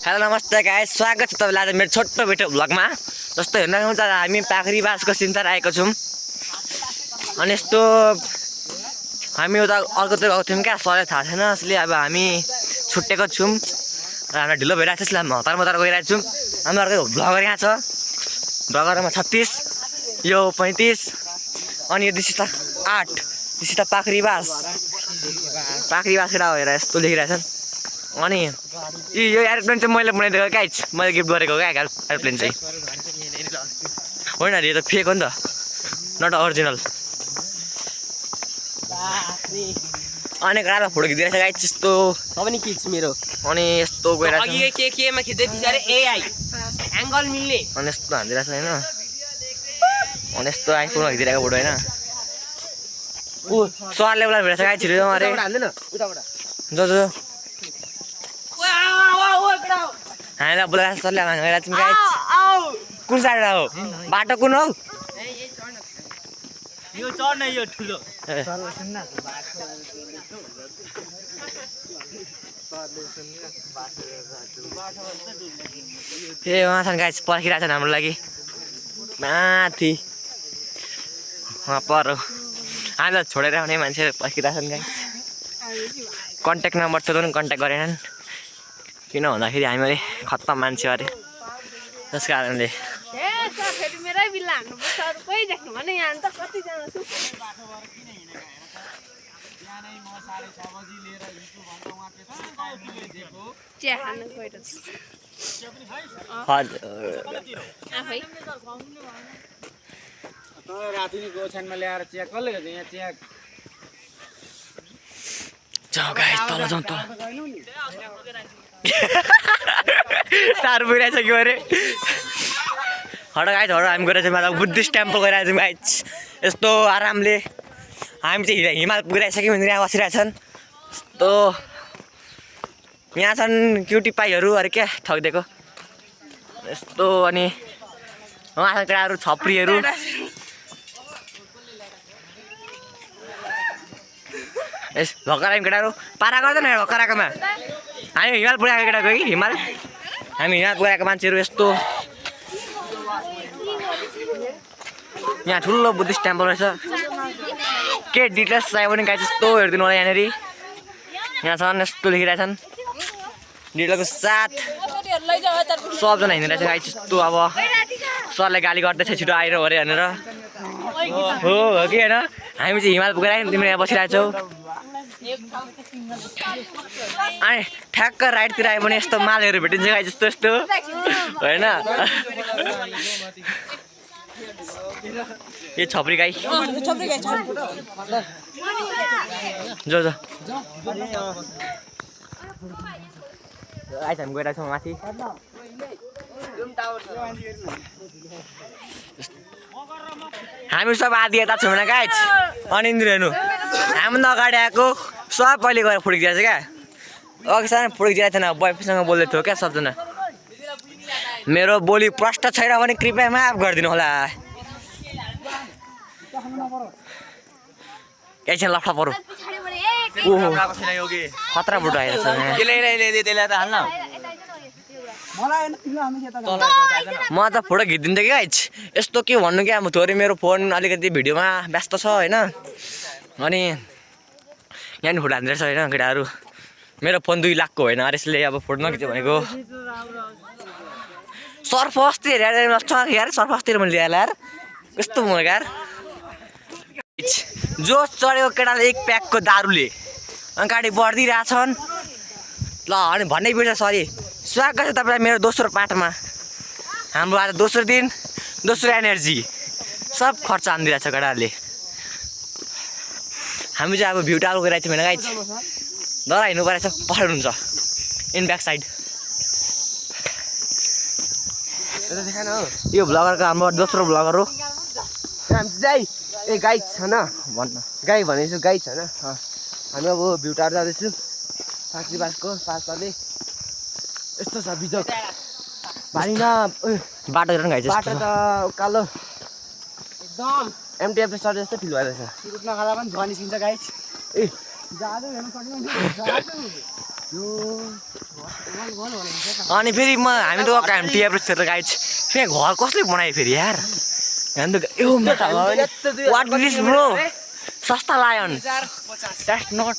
Hello नमस्ते guys, स्वागत छ तपाईलाई आज मेरो छोटो भिडियो भ्लगमा। जस्तो हेर्नुहुन्छ हामी पाखरी बासको सिन्तर आएको छौँ। अनि यस्तो हामी उता अर्कोतिर गएको थियौँ क्या, सरलाई थाहा छैन, यसले अब हामी छुट्टेको छौँ र हामीलाई ढिलो भइरहेको छ। यसलाई म हतार मतार गइरहेको छौँ। हाम्रो अर्को भ्लगर यहाँ छ, भ्लगरमा 36, यो 35 अनि यो दिसिता 8, दिसिता पाखरी बास केटा भएर यस्तो लेखिरहेछन्। अनि यो एरोप्लेन चाहिँ मैले बनाइदिएको गाइस, मैले गिफ्ट गरेको क्या एरोप्लेन चाहिँ होइन, यो त फेक हो नि त, नट ओरिजिनल। अनि गाडीमा फोटो खिचिरहेछ गाइस, यस्तो पनि खिच मेरो। अनि यस्तो गइरहेछ, अघि केमा खिच्दै थिएछ अरे एआई एंगल मिल्ने। अनि यस्तो हान्दिरहेछ हैन, अनि यस्तो आइफोनमा खिचिरहेको फोटो हैन। ऊ सरले बोलाएर भेटेछ गाइस, छिटो अरे हान्दैन उताबाट जो हामीलाई बोलाएर सरले गइरहेको छौँ गाइस। कुन साइड हो बाटो, कुन हौ? यो चढ्न यो ठुलो ए उहाँ छन् गाइस, पर्खिरहेको छन् हाम्रो लागि माथि उहाँ पर। हामीलाई छोडेर आउने मान्छेहरू पर्खिरहेको छन् गाइस। कन्ट्याक्ट नम्बर थियो पनि कन्ट्याक्ट गरेनन्, किन भन्दाखेरि हामीले खत्तम मान्छे अरे, त्यस कारणले। रातिको ओछ्यानमा ल्याएर चिया कसले गर्छ यहाँ चिया? जाऊ गाइस तल जाउँ त, तार पुगिरहेछ कि अरे। हटो गाइस हटो, हामी गइरहेछौँ मतलब बुद्धिस्ट टेम्पल गइरहेछौँ गाइस। यस्तो आरामले हामी चाहिँ हिमाल पुगिरहेछौँ भनेर यहाँ बसिरहेछन्। यस्तो यहाँ छन् क्युटी पाईहरू अरे क्या ठगिदिएको यस्तो। अनि उहाँ छन् केटाहरू छप्रीहरू। यस भर्खर आयौँ केटाहरू, पारा गर्दैन भर्खरआएकोमा। हामी हिमाल पुगेको केटाको कि हिमाल, हामी हिमाल पुगेको मान्छेहरू। यस्तो यहाँ ठुलो बुद्धिस्ट टेम्पल रहेछ, के डिटेल्स चाहियो भने गाइस यस्तो हेरिदिनु होला। यहाँनिर यहाँ छन्, यस्तो लेखिरहेछन् डिटेलको साथ। सबजना हिँडिरहेछ गाइस यस्तो। अब सरले गाली गर्दैछ छिटो आएर अरे भनेर। हो कि होइन, हामी चाहिँ हिमाल पुगेर आयौँ, तिमीले यहाँ बसिरहेछौ। अनि ठ्याक्क राइटतिर आयो भने यस्तो मालहरू भेटिन्छ गाइस, यस्तो यस्तो होइन। यो छप्री गाई जो जो आइस, हामी गइरहेको छौँ माथि। हामी सब आधी यता छौँ होइन गाइस। अनि हेर्नु हामी अगाडि आएको सब पहिले गएर फोटो खिचिरहेको छ क्या। अघिसम्म फोटो खिचिरहेको थिएन, बोयफ्रेन्डसँग बोल्दै थियो क्या सबजना। मेरो बोली प्रष्ट छैन भने कृपया माफ गरिदिनु होला। एकछिन लफडा परो, खतरा फोटो आइरहेछ। म त फोटो खिचिदिन्थेँ कि गाइस, यस्तो के भन्नु क्या, म थोरै मेरो फोन अलिकति भिडियोमा व्यस्त छ होइन। अनि यहाँनिर फोटो हान्दैछ होइन केटाहरू। मेरो फोन 2 लाखको होइन अरे, यसले अब फोटो नखिच्यो भनेको। सर्फ अस्ति हेरेर यार, सर्फ अस्तिर मैले ल्याएर यार कस्तो म यार। जोस चढेको केटाले 1 प्याकको दारूले अगाडि बढिदिरहेछन् ल। अनि भन्नै बिर्छ, सरी। स्वागत छ तपाईँलाई मेरो दोस्रो पाठमा। हाम्रो आज दोस्रो दिन, दोस्रो एनर्जी, सब खर्च हानिदिरहेछ केटाहरूले। हामी चाहिँ अब भ्यू टावर गइरहेको छौँ होइन गाइस। डर हिँड्नु परेछ, पछाडि हुन्छ इन ब्याक साइड। यो भ्लगरको हाम्रो दोस्रो भ्लगर हो। जाई ए गाई छ न भन्न, गाई भनेछु गाई छ न। हामी अब भ्यू टावर जाँदैछौँ पाखरी बासको पासले। यस्तो छ बिजोक भाइ न, बाटो गाइस बाटो त उकालो एकदम एमटिएफ सर जस्तो फिल भइरहेछ। सिरुट नखाँदा पनि धुवा निस्किन्छ गाइस। ए जादु हेर्न सक्नुहुन्छ? अनि फेरि हामी त काम टिएफ क्षेत्र गाइज फेरि घर कसले बनायो फेरि यार वाट दिस ब्रो सस्ता लायन द्याट्स नट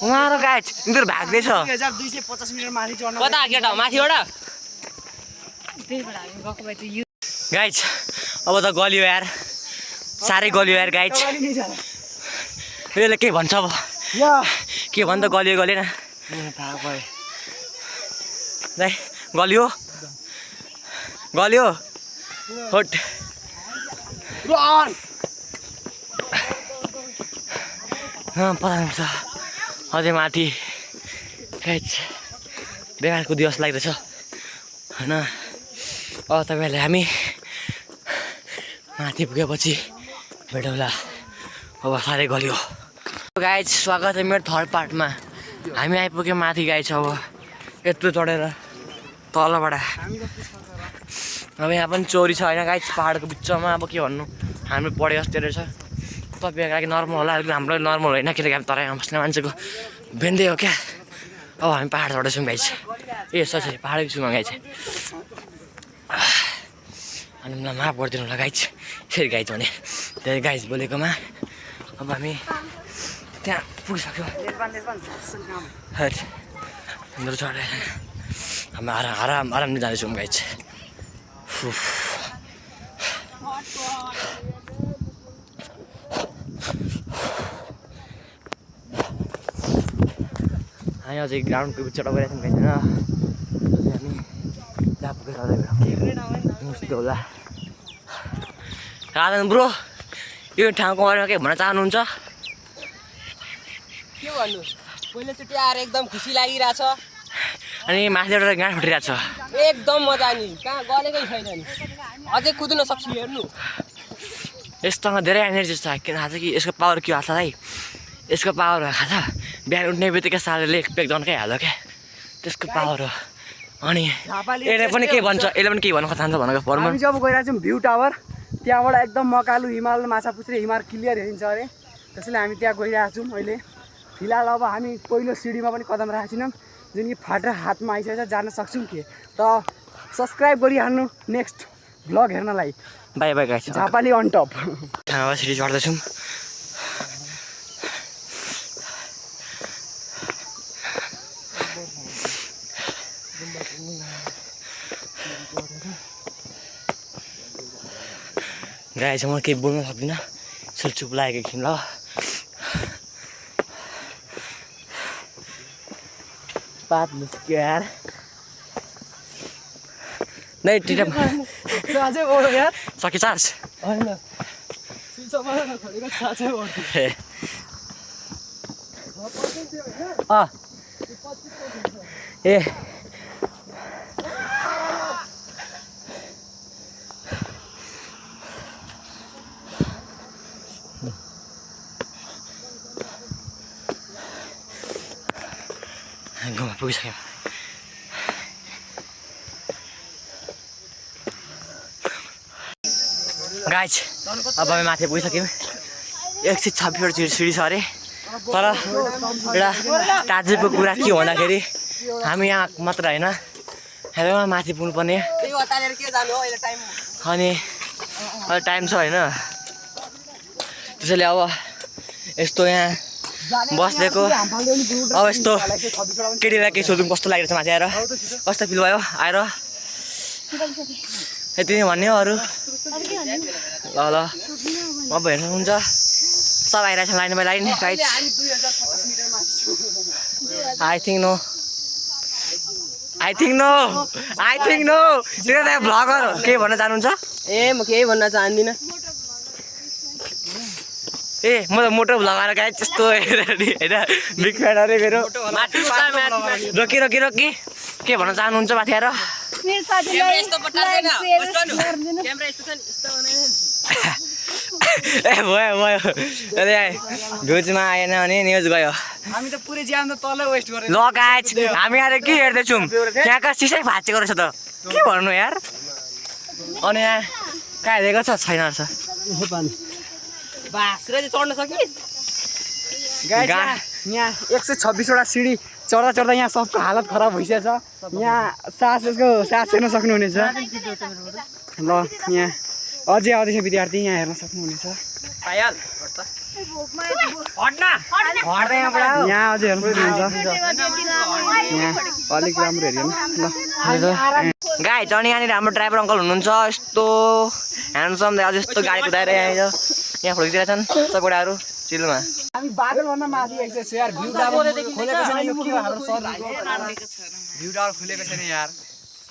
उहाँ र गाइज यिनीहरू भाग्दैछ 2250 मिटर माथि चढ्न कता केटा माथिबाट गाइज अब त गल्यो यार साह्रै गल्यो यार गाइज यसले के भन्छ अब के भन्छ गल्यो गलेन दाइ गल्यो गल्यो होट पलाउँछ अझै माथि गाइज बेकारको दिवस लाग्दैछ होइन अब तपाईँहरूले हामी माथि पुगेपछि भेटौँला अब साह्रै गल्यो गाइज स्वागत है मेरो थर्ड पार्टमा हामी आइपुग्यौँ माथि गाइज अब यत्रो चढेर तलबाट अब यहाँ पनि चोरी छ होइन गाइज पाहाडको बिचमा अब के भन्नु हाम्रो पढे जस्तै रहेछ तपाईँहरूको लागि नर्मल होला हाम्रो नर्मल होइन किनकि हामी तराईमा बस्ने मान्छेको भेन्दै हो क्या अब हामी पाहाड चढ्दैछौँ गाइज ए सरी पाहाडको छुमा गाइज अनि मलाई माफ गरिदिनु होला गाइज फेरि गाइज भने धेरै गाइज बोलेकोमा अब हामी त्यहाँ पुगिसक्यो हाम्रो चढेर हामी आरामले जाँदैछौँ गाइज हामी अझै ग्राउन्डको बिचबाट गइरहेको छौँ गाइज होइन हामी जहाँ पुगेर होला राजन ब्रो यो ठाउँको बारेमा के भन्न चाहनुहुन्छ के भन्नु पहिलोचोटि आएर एकदम खुसी लागिरहेछ अनि माथिबाट गाँठ फुटिरहेको छ एकदम मजा नि कहाँ गलेकै छैन नि अझै कुद्न सक्छु हेर्नु यस्तोसँग धेरै एनर्जी छ किन थाहा छ कि यसको पावर के हाल्छ है यसको पावर हो थाहा छ बिहान उठ्ने बित्तिकै सालले एक पेक जन्कै हाल्यो क्या त्यसको पावर हो अनि यसले पनि के भन्छ यसले पनि के भन्नु चाहन्छ भनेको फर्म हामी जब गइरहेको छौँ भ्यू टावर त्यहाँबाट एकदम मकालु हिमाल माछा पुछ्रे हिमाल क्लियर हेरिन्छ अरे त्यसैले हामी त्यहाँ गइरहेको छौँ अहिले फिलहाल अब हामी पहिलो सिडीमा पनि कदम राखेको छैनौँ जुन कि फाटेर हातमा आइसकेको छ जान सक्छौँ के त सब्सक्राइब गरिहाल्नु नेक्स्ट भ्लग हेर्नलाई बाई बाई गाइस झापाली अन टप ठाउँमा सिडी चढ्दैछौँ गाइस म केही बोल्न सक्दिनँ यसो चुप लागेको एकछिन ल पात निस्क्यो यार नै टिटा अझै ओढो यार सके चार्ज होइन ए गाउँमा पुगिसक्यौँ गाइज अब हामी माथि पुगिसक्यौँ 126 सिडी छ अरे तर एउटा ताजुको कुरा के भन्दाखेरि हामी यहाँ मात्र होइन हेरेमा माथि पुग्नुपर्ने अनि अहिले टाइम छ होइन त्यसैले अब यस्तो यहाँ बसेको अब यस्तो केटीलाई केही सोधौँ कस्तो लागिरहेछ माथि आएर कस्तो फिल भयो आएर यति नै भन्ने हो अरू ल ल अब हेर्नुहुन्छ सब आइरहेछ line by line guide I think no त्यो त भ्लगर के भन्न चाहनुहुन्छ ए म केही भन्न चाहदिनँ ए म त मोटो भ्लगर गाइड त्यस्तो होइन बिग फ्यान अरे मेरो रोकी के भन्न चाहनुहुन्छ माथि आएर ए भयो भ्युजमा आएन भने न्युज गयो हामी त पुरै ज्यान त तलै वेस्ट गरेर ल गाइज हामी आएर के हेर्दैछौँ त्यहाँका सिसै भाँचेको रहेछ त के भन्नु यार अनि यहाँ कहाँ हेरेको छ छैन रहेछ बास र चढ्न सकिस् यहाँ 126 वटा सिडी चढ्दा चढ्दा यहाँ सबको हालत खराब भइसकेछ यहाँ सास हेर्न सक्नुहुनेछ ल यहाँ अझै आउँदैछ विद्यार्थी यहाँ हेर्न सक्नुहुनेछ यहाँ अझै हेर्न सक्नुहुन्छ यहाँ अलिक राम्रो हेऱ्यो ल गाइज अनि यहाँनिर हाम्रो ड्राइभर अङ्कल हुनुहुन्छ यस्तो ह्यान्डसम अझ यस्तो गाडी कुदाएर यहाँ फोटो खिचिरहेछन् सब केटाहरू चिलमा हामी बादलभन्दा माथि आइसकेको छ यार भ्यू टावर खोलेको छैन यो के हाम्रो सर भ्यू टावर खोलेको छैन यार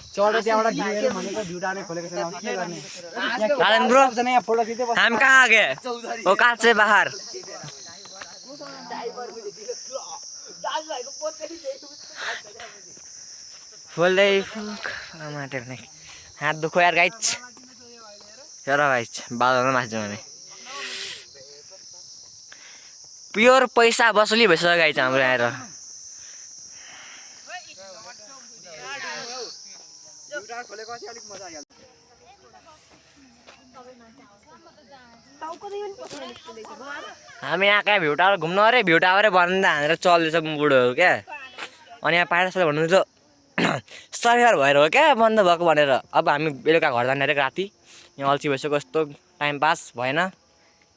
चढ्यो त्यहाँबाट भ्यू हेर्नु भनेको भ्यू टावर खोलेको छैन अब के गर्ने राजन ब्रो यहाँ फोटो खिच्दै बस्छ हम कहाँ आ गए वो कहाँ से बाहर फुल्दै माटेर नै हात दुखो यार गाइज हेर गाइज बादलमा माथि जाउँ भने प्योर पैसा वसुली भइसक्यो गाइज हाम्रो आएर हामी यहाँ कहाँ भ्यू टावर घुम्नु अरे भ्यू टावरै भन्दा हानेर चल्दैछ बुढोहरू क्या अनि यहाँ पाएर सर भन्नुहुन्छ शनिबार भएर हो क्या बन्द भएको भनेर अब हामी बेलुका घर जाने अरे राति यहाँ अल्छी भइसक्यो यस्तो टाइम पास भएन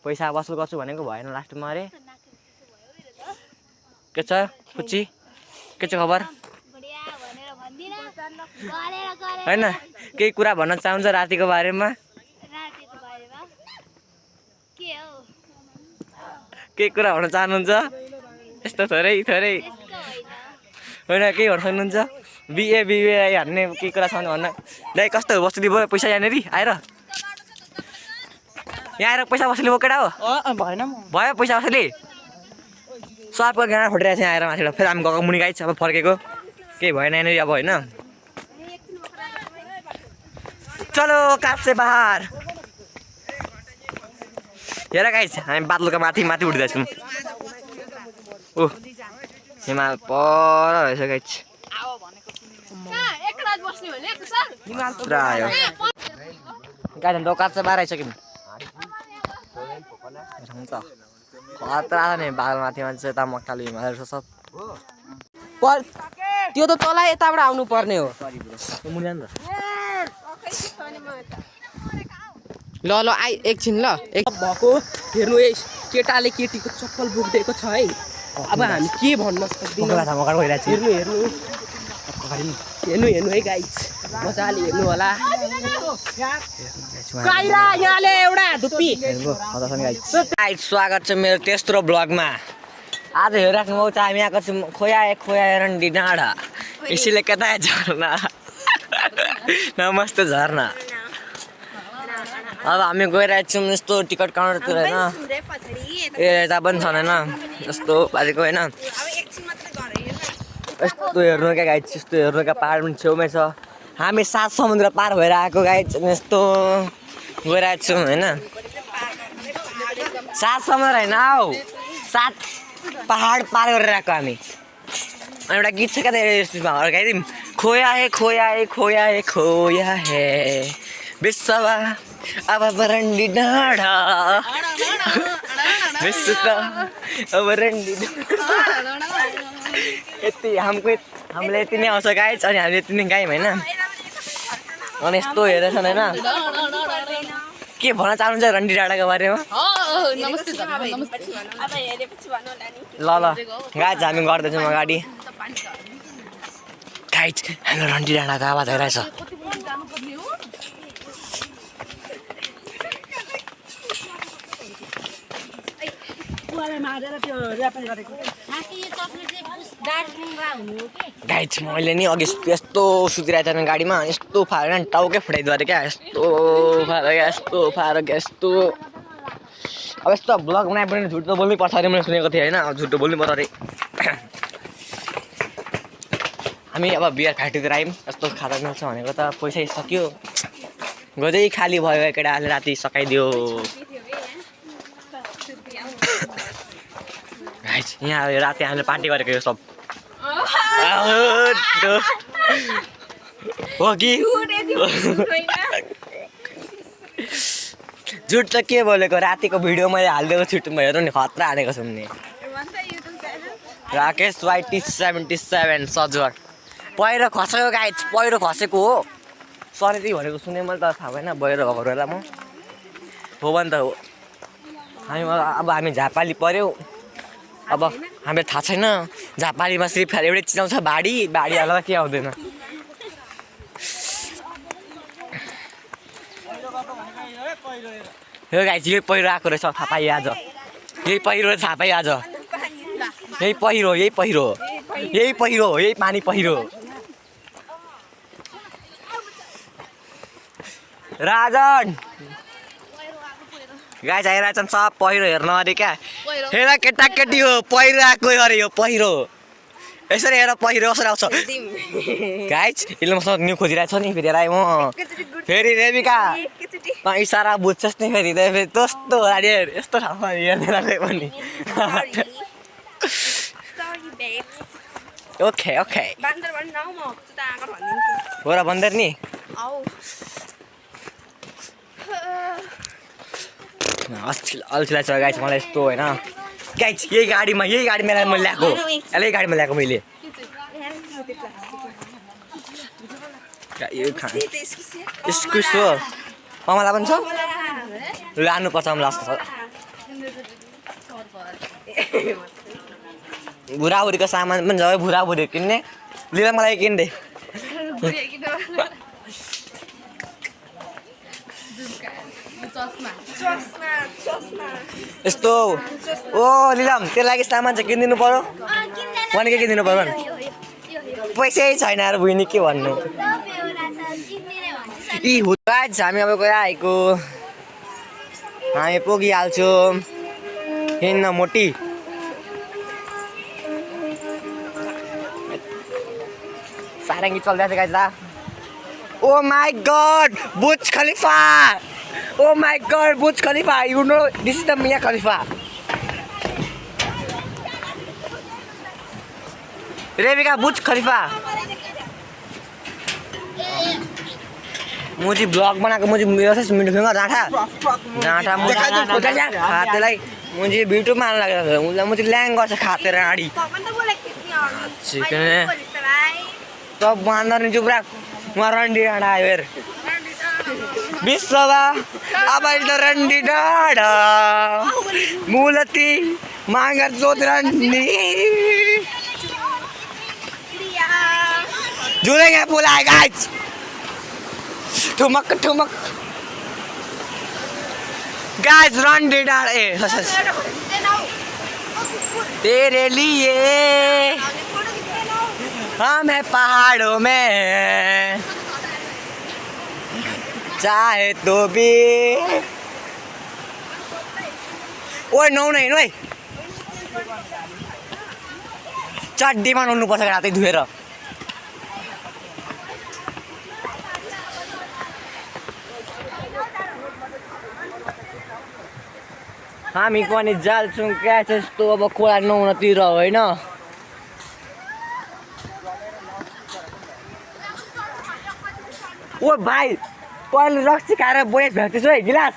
पैसा वसुल गर्छु भनेको भएन लास्टमा अरे के छ पुच्ची के छ खबर होइन केही कुरा भन्न चाहन्छ रातिको बारेमा केही कुरा भन्न चाहनुहुन्छ यस्तो थोरै होइन केही भन्न सक्नुहुन्छ बिए हान्ने केही कुरा छ भन्न दाइ कस्तो वसुली भयो पैसा यहाँनिर आएर यहाँ आएर पैसा वसुली भयो केटा हो भएन भयो पैसा वसुली सबको गाँडा फुटिरहेको छ यहाँ आएर माथिबाट फेरि हामी गएको मुनि गाइज अब फर्केको केही भएन यहाँनिर अब होइन चलो कार से बाहर हेर गाइज हामी बादलको माथि उठिँदैछौँ ओ हिमाल पर रहेछ गाइज पुरा आयो गाइज हाम्रो कार चाहिँ बाह्र आइसक्यौँ हुन्छ खतरा छ नि बादलमाथि मान्छे यता मक्काले हिमालहरू छ सब त्यो त तँलाई यताबाट आउनु पर्ने हो मुनि ल एकछिन ल भएको हेर्नु केटाले केटीको चप्पल बोकिदिएको छ है अब हामी के भन्न सक्दैनौँ हेर्नु है गाइस मजाले हेर्नु होला यहाँले एउटा धुप्पी स्वागत छ मेरो तेस्रो ब्लगमा आज हेरिराख्नु भएको छ हामी आएको छौँ खोया रन्डी डाँडा यसैले कता झर्ना नमस्ते झर्ना अब हामी गइरहेको छौँ यस्तो टिकट काउन्टरतिर होइन ए यता पनि छैन होइन यस्तो बाजेको होइन यस्तो हेर्नु क्या गाइड यस्तो हेर्नु क्या पाहाड पनि छेउमै छ हामी 7 समुद्र पार भएर आएको गाइड यस्तो गइरहेको छौँ होइन 7 समुद्र होइन हौ 7 पहाड पार गरेर आएको हामी अनि एउटा गीत छ क्या त्यसमा गाइदिउँ खोया है विश्ववा अब रन्डी डाँडा विश्व अब रन्डी यति हामीले यति नै आउँछ गाइज अनि हामीले यति नै गायौँ होइन अनि यस्तो हेरेछन् होइन के भन्न चाहनुहुन्छ रन्डी डाँडाको बारेमा ल गाइज हामी गर्दैछौँ अगाडि गाइज हाम्रो रन्डी डाँडाको आवाज आइरहेछ गाइज मैले नि अघि यस्तो सुतिरहेको थिएन गाडीमा यस्तो फालेर टाउकै फुटाइदियो अरे क्या यस्तो फारो क्या यस्तो अब यस्तो ब्लग बनाए पनि झुट त बोल्नै पर्छ अरे मैले सुनेको थिएँ होइन अब झुट बोल्नु पर्छ अरे हामी अब बियर फ्याक्ट्रीतिर आयौँ यस्तो खाता मिल्छ भनेको त पैसा सक्यो गजै खाली भयो केटाले राति सकाइदियो यहाँ राति हामीले पार्टी गरेको यो सब हो कि झुट त के बोलेको रातिको भिडियो मैले हालिदिएको छुट्टीमा हेर्नु नि खतरा हानेको छु नि राकेश YT 77 सजर पहिरो खसेको गाइज पहिरो खसेको हो सरेदी भनेको सुने मैले त थाहा भएन बहिरो भएको बेला म हो भने त हो अब हामी झापाली पर्यो अब हामीलाई थाहा छैन झापालीमा सिर्फ एउटै चिज आउँछ भाडी हाल्दा के आउँदैन यो गाइज यही पहिरो आएको रहेछ थाहा पाएँ आज यही पहिरो थाहा पाएँ आज यही पहिरो यही पानी पहिरो राजन गाइज आइरहेछन् सब पहिरो हेर्न अरे क्या हेर केटाकेटी हो पहिरो आएको अरे यो पहिरो यसरी हेर पहिरो कसरी आउँछ गाइज यसले मसँग न्यु खोजिरहेको छ नि फेरि हेर म फेरि रेबिका इसारा बुझ्छस् नि फेरि त्यस्तो अरे यस्तो ठाउँमा हेर्दैन पनि ओके हो र बन्दर नि अल्छिलाई छ गाइस मलाई यस्तो होइन गाइस यही गाडीमा मैले ल्याएको यही गाडीमा ल्याएको मैले इस्कुस हो कमला पनि छ लानुपर्छ मलाई जस्तो भुराभुरीको सामान पनि छ भुराभुरी किन्ने लिएर मलाई किन्दे यस्तो ओ लिलाम त्यो लागि सामान चाहिँ किनिदिनु पर्यो भने के किनिदिनु पर्यो पैसै छैन यार बुझ्ने के भन्नु यी हुँदा हामी अब गएर आएको हामी पुगिहाल्छौँ हिँड्न मोटी सारङ्गी चल्दैछ गाइस दा oh my God Burj Khalifa oh my God Burj Khalifa you know this is the Mia Khalifa रेबिका बुर्ज खलिफा मुझे ब्लॉग बनाएको मुझे मिठो जाँठा खातेलाई मुझे भिडियो मार्न लागेको उसलाई मुझे ल्याङ गर्छ खातेर आडी त बाँदर नि चुप राख उहाँ रन्डी डाँडा आयो हेर विश्वमा अब त रन्डी डाँडा मुलती मागर जोत रन्डी जुलेंगे बुलाए गाइस ठुमक गाइस रन्डी डाँडा ए तेरे लिए हम है पहाड़ों में चाहे तो भी ओए नौ नहीं ओए चड्डीमा नुहाउनु पर्छ रातै धुएर हामी पनि जाल्छौँ क्या त्यस्तो अब खोला नुहाउनतिर होइन ओ भाइ तैँले रक्सी खाएर बोयस भ्याउँदैछु है गिलास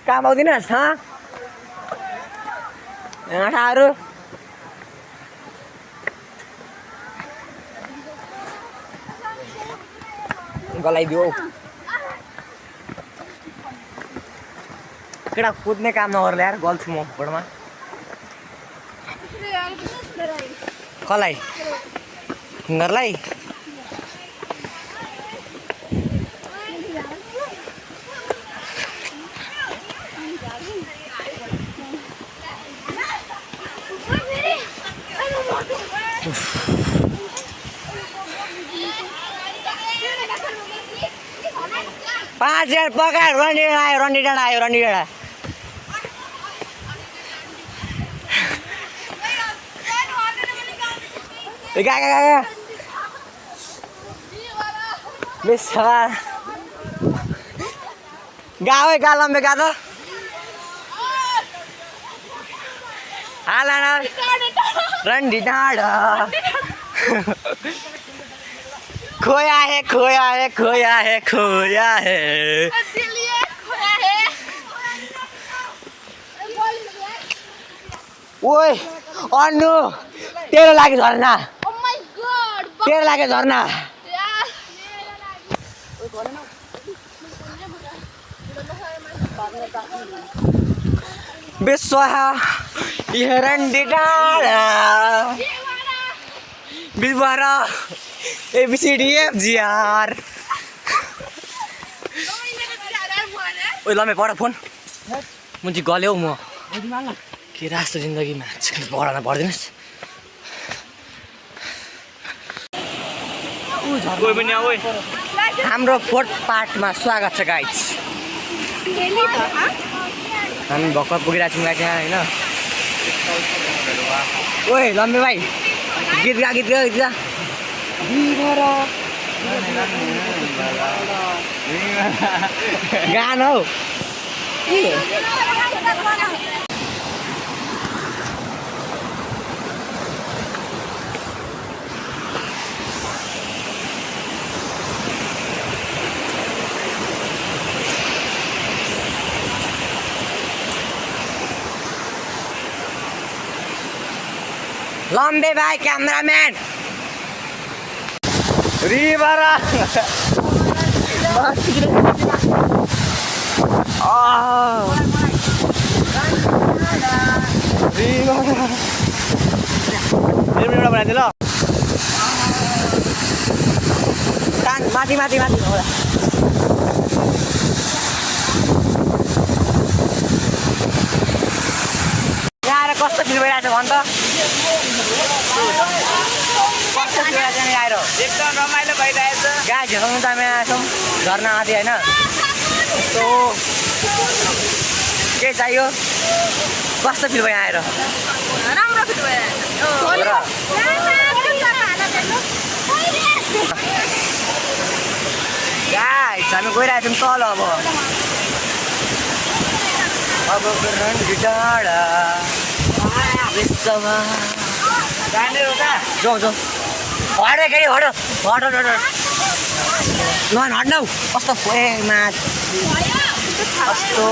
काम आउँदिनस् आँठाहरू गलाइदियो केटा कुद्ने काम नगर्ला यार गल्छु म फोटोमा कसलाई तिनीहरूलाई पाँच हजार पकाएर रन्डी डाँडा आयो गा गावे गा लम्बे गा त हाला रन्डी डाँडा खोया है ओए अन्नु तेरो लागि झर्ना Oh my god! तेरो लागि झर्ना विश्व हेरन्डी डाँडा बिलबार ABCDFGR ओइ लम्बे पढ फोन मुझे गल्यो म के रास्तो जिन्दगीमा पढाउन पर्दिनुहोस् हाम्रो 4th पार्टमा स्वागत छ गाइज हामी भर्खर पुगिरहेको छौँ गाइज यहाँ होइन ओइ लम्बे भाइ गीत गा गाना हौ लम्बे भाइ क्यामेराम्यान रिभर बनाइदियो ल माथि माथि माथि यहाँ आएर कस्तो फिल भइरहेको छ भन् त कस्तो फिल भइरहेको छ नि आएर एकदम रमाइलो भइरहेछ गाई झेलाउनु त हामी आएको छौँ झर्ना आदि होइन यस्तो के चाहियो कस्तो फिल भयो आएर राम्रो फिट भयो गाइस हामी गइरहेको छौँ तल अब डाँडा विश्वमा जाउँ जाउँ हटे के हट हट्नौ कस्तो फोएमा कस्तो